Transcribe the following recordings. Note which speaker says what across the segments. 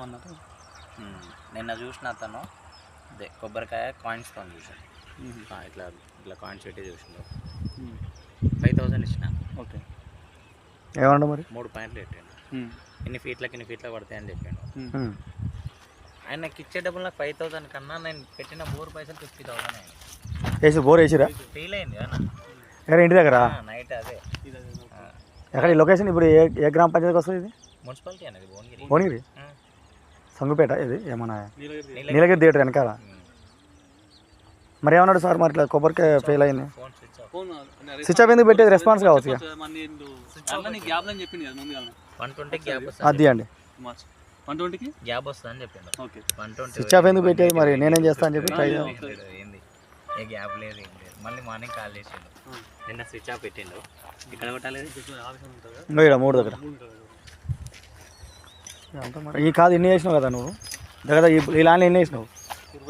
Speaker 1: అన్నారు.
Speaker 2: నిన్న చూసిన అతను అదే కొబ్బరికాయ కాయిన్స్తో చూసాను. ఇట్లా ఇట్లా కాయిన్స్ పెట్టి చూసిండు. 5,000 ఇచ్చిన.
Speaker 1: ఓకే,
Speaker 3: ఏమన్నా మరి
Speaker 2: 3 పాయింట్లు పెట్టాను. ఇన్ని ఫీట్లకు పడతాయని చెప్పాను. ఆయనకి ఇచ్చే డబ్బులు నాకు 5,000 కన్నా నేను పెట్టిన బోర్ పైసలు 50,000 అయింది.
Speaker 3: వేసి బోర్ వేసిరా
Speaker 2: ఫీల్ అయింది కదా
Speaker 3: ఎక్కడ ఇంటి దగ్గర
Speaker 2: నైట్. అదే
Speaker 3: ఎక్కడ ఈ లొకేషన్ ఇప్పుడు ఏ గ్రామ పంచాయతీకి వస్తుంది? ఇది
Speaker 2: మున్సిపాలిటీ అనేది భువనగిరి.
Speaker 3: భువనగిరి సంగుపేట. ఇది ఏమన్నా నీలగిరి థియేటర్ వెనకాల. మరి ఏమన్నాడు సార్? మరి ఇట్లా కొబ్బరికాయ ఫెయిల్ అయింది, స్విచ్ ఆఫ్ ఎందుకు పెట్టేది? రెస్పాన్స్ కావచ్చు. అది అండి
Speaker 1: 120కి
Speaker 2: గ్యాప్ వస్తుందని చెప్పిండు. 120
Speaker 3: స్విచ్ ఆఫ్ ఎందుకు పెట్టేది? మరి నేనేం చేస్తా అని చెప్పి ట్రై
Speaker 2: ఏంది ఏ గ్యాప్ లేదు, ఏం లేదు. మళ్ళీ మార్నింగ్ కాల్ చేసిండు. నిన్న స్విచ్ ఆఫ్ పెట్టిండు. ఇక్కడ కొట్టాలేదు.
Speaker 3: ఇక్కడ 3 దగ్గర. ఈ కాదు ఎన్ని వేసినావు కదా నువ్వు? దగ్గర ఈ ల్యాండ్ ఎన్ని వేసినావు?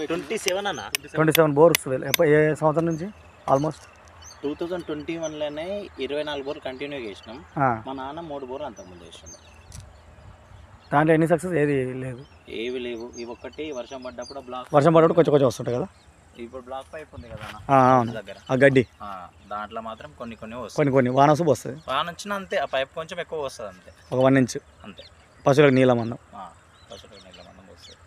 Speaker 2: 27 అన్న.
Speaker 3: 27 బోర్స్. ఏ సంవత్సరం నుంచి? ఆల్మోస్ట్
Speaker 2: 2021లోనే 24 బోర్లు కంటిన్యూగా వేసినాం. మా నాన్న 3 బోర్లు అంతకుముందు వేసినాం.
Speaker 3: దాంట్లో ఎన్ని సక్సెస్? ఏది లేదు,
Speaker 2: ఏవి లేవు. ఇవి ఒక్కటి వర్షం పడ్డప్పుడు
Speaker 3: కొంచెం కొంచెం వస్తుంటాయి కదా.
Speaker 2: ఇప్పుడు బ్లాక్ పైప్ ఉంది కదా దగ్గర,
Speaker 3: ఆ గడ్డి
Speaker 2: దాంట్లో మాత్రం కొన్ని
Speaker 3: కొన్ని వానసు వస్తుంది.
Speaker 2: వాన వచ్చిన అంతే, ఆ పైప్ కొంచెం ఎక్కువ వస్తుంది అంతే.
Speaker 3: ఒక 1 ఇంచ్
Speaker 2: అంతే.
Speaker 3: పశువులకు నీళ్ళమన్నం.
Speaker 2: పశువులకు నీళ్ళమన్నం వస్తుంది.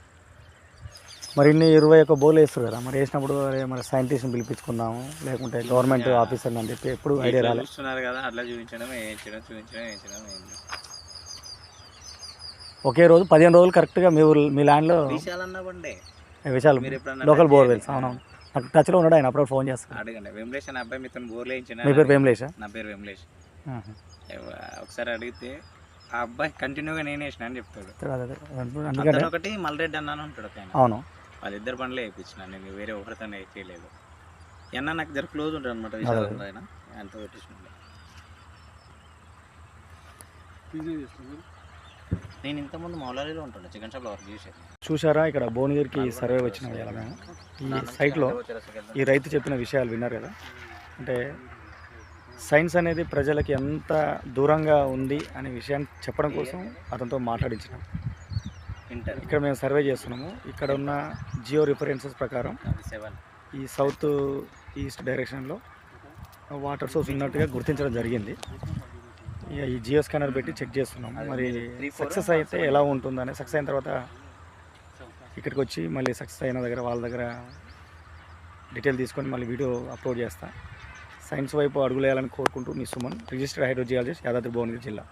Speaker 3: మరి ఇన్ని 21 బోర్లు వేస్తారు కదా. మరి వేసినప్పుడు మరి సైంటిస్ట్ని పిలిపించుకుందాము, లేకుంటే గవర్నమెంట్ ఆఫీసర్ని అని చెప్పి ఎప్పుడు ఐడియా రాలేదు.
Speaker 2: చూస్తున్నారు కదా, అట్లా చూపించడం వేయించడం.
Speaker 3: ఒకే రోజు 15 రోజులు కరెక్ట్గా మీ ల్యాండ్లో విశాల్ లోకల్ బోర్వెల్స్. అవునవును, నాకు టచ్లో ఉన్నాడు ఆయన. అప్పుడు ఫోన్ చేస్తాను.
Speaker 2: అడగండి. వెంకటేష్ అనే అబ్బాయి మీతో బోర్లు వేయించిన.
Speaker 3: మీ పేరు వెంకటేష్?
Speaker 2: నా పేరు వెంకటేష్. ఒకసారి అడిగితే ఆ అబ్బాయి కంటిన్యూగా నేనే వేసిన అని చెప్తాడు. అందుకని ఒకటి మల్రెడ్డి అన్నాను ఉంటాడు.
Speaker 3: అవును,
Speaker 2: వాళ్ళిద్దరు పనులు వేయించిన. నేను వేరే ఒకరితో వేయలేదు. అన్న నాకు జర క్లోజ్ ఉంటాడు అనమాట. విశాల్ ఆయన ఆయనతో పెట్టించిన. నేను ఇంతకుముందు మౌలాలీలో ఉంటాను, చికెన్ షాప్లో వర్క్ చేసేది.
Speaker 3: చూసారా, ఇక్కడ భువనగిరికి సర్వే వచ్చిన మేము ఈ సైట్లో ఈ రైతు చెప్పిన విషయాలు విన్నారు కదా. అంటే సైన్స్ అనేది ప్రజలకి ఎంత దూరంగా ఉంది అనే విషయాన్ని చెప్పడం కోసం అతనితో మాట్లాడించినాం. ఇక్కడ మేము సర్వే చేస్తున్నాము. ఇక్కడ ఉన్న జియో రిఫరెన్సెస్ ప్రకారం ఈ సౌత్ ఈస్ట్ డైరెక్షన్లో వాటర్ సోర్స్ ఉన్నట్టుగా గుర్తించడం జరిగింది. ఈ జియో స్కానర్ పెట్టి చెక్ చేస్తున్నాం. మరి సక్సెస్ అయితే ఎలా ఉంటుందని, సక్సెస్ అయిన తర్వాత ఇక్కడికి వచ్చి మళ్ళీ సక్సెస్ అయిన దగ్గర వాళ్ళ దగ్గర డీటెయిల్ తీసుకొని మళ్ళీ వీడియో అప్లోడ్ చేస్తా. సైన్స్ వైపు అడుగులేయాలని కోరుకుంటూ మీ సుమన్, రిజిస్టర్డ్ హైడ్రోజియాలజిస్ట్, యాదాద్రి భువనగిరి జిల్లా.